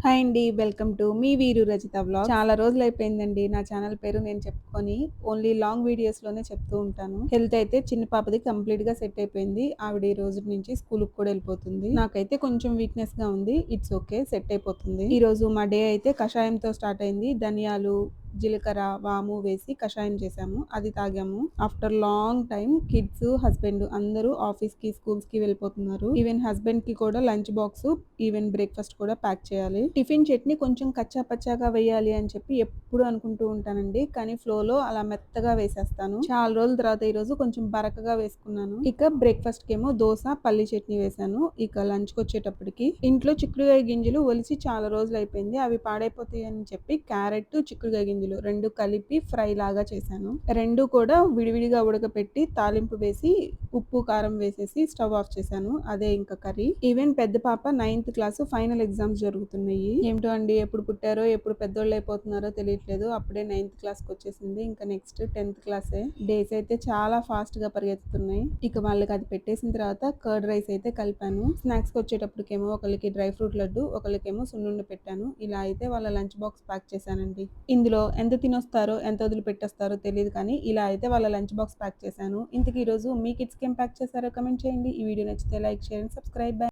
Hi అండి. Welcome to me వీరు Rajitha vlogs. చాలా రోజులైపోయిందండి నా ఛానల్ పేరు నేను చెప్పుకొని. ఓన్లీ లాంగ్ వీడియోస్‌లోనే చెప్తూ ఉంటాను. హెల్త్ అయితే చిన్న పాపది కంప్లీట్‌గా సెట్ అయిపోయింది. ఆవిడ ఈ రోజు నుంచి స్కూలుకి కూడా ఎళ్ళిపోతుంది. నాకైతే కొంచెం వీక్‌నెస్‌గా ఉంది. ఇట్స్ ఓకే, సెట్ అయిపోతుంది. ఈరోజు మా డే అయితే కషాయంతో స్టార్ట్ అయింది. ధనియాలు, జీలకర్ర, వాము వేసి కషాయం చేశాము. అది తాగాము. After long time kids, husband అందరూ ఆఫీస్‌కి, స్కూల్స్‌కి వెళ్ళిపోతున్నారు. ఈవెన్ హస్బెండ్‌కి కూడా లంచ్ బాక్స్, ఈవెన్ బ్రేక్‌ఫాస్ట్ కూడా ప్యాక్ చేయాలి. టిఫిన్ చట్నీ కొంచెం కచ్చా పచ్చాగా వేయాలి అని చెప్పి ఎప్పుడు అనుకుంటూ ఉంటానండి. కానీ ఫ్లోలో అలా మెత్తగా వేసేస్తాను. చాలా రోజుల తర్వాత ఈరోజు కొంచెం బరకగా వేసుకున్నాను. ఇక బ్రేక్‌ఫాస్ట్ కేమో దోస, పల్లి చట్నీ వేశాను. ఇక లంచ్‌కి వచ్చేటప్పటికి ఇంట్లో చిక్కుడుగాయ గింజలు ఒలిచి చాలా రోజులు అయిపోయింది. అవి పాడైపోతాయి అని చెప్పి క్యారెట్, చిక్కుడుగాయ గింజలు రెండు కలిపి ఫ్రై లాగా చేశాను. రెండు కూడా విడివిడిగా ఉడకపెట్టి తాలింపు వేసి ఉప్పు, కారం వేసేసి స్టవ్ ఆఫ్ చేశాను. అదే ఇంకా కర్రీ. ఈవెన్ పెద్ద పాప 9th క్లాస్ ఫైనల్ ఎగ్జామ్స్ జరుగుతున్నాయి. ఏమిటో అండి, ఎప్పుడు పుట్టారో ఎప్పుడు పెద్దోళ్ళు అయిపోతున్నారో తెలియట్లేదు. అప్పుడే 9th క్లాస్కి వచ్చేసింది. ఇంకా నెక్స్ట్ 10th క్లాసే. డేస్ అయితే చాలా ఫాస్ట్ గా పరిగెత్తుతున్నాయి. ఇక వాళ్ళకి అది పెట్టేసిన తర్వాత కర్డ్ రైస్ అయితే కలిపాను. స్నాక్స్ కి వచ్చేటప్పటికేమో ఒకరికి డ్రై ఫ్రూట్ లడ్డు, ఒకరికేమో సున్నుండ పెట్టాను. ఇలా అయితే వాళ్ళ లంచ్ బాక్స్ ప్యాక్ చేశానండి. ఇందులో ఎంత తినొస్తారో ఎంత వదిలిపెట్టేస్తారో తెలియదు, కానీ ఇలా అయితే వాళ్ళ లంచ్ బాక్స్ ప్యాక్ చేశాను. ఇంతకీ ఈరోజు మీ కిడ్స్కి ఏం ప్యాక్ చేశారో కమెంట్ చేయండి. ఈ వీడియో నచ్చితే లైక్, షేర్ అండ్ సబ్స్క్రైబ్.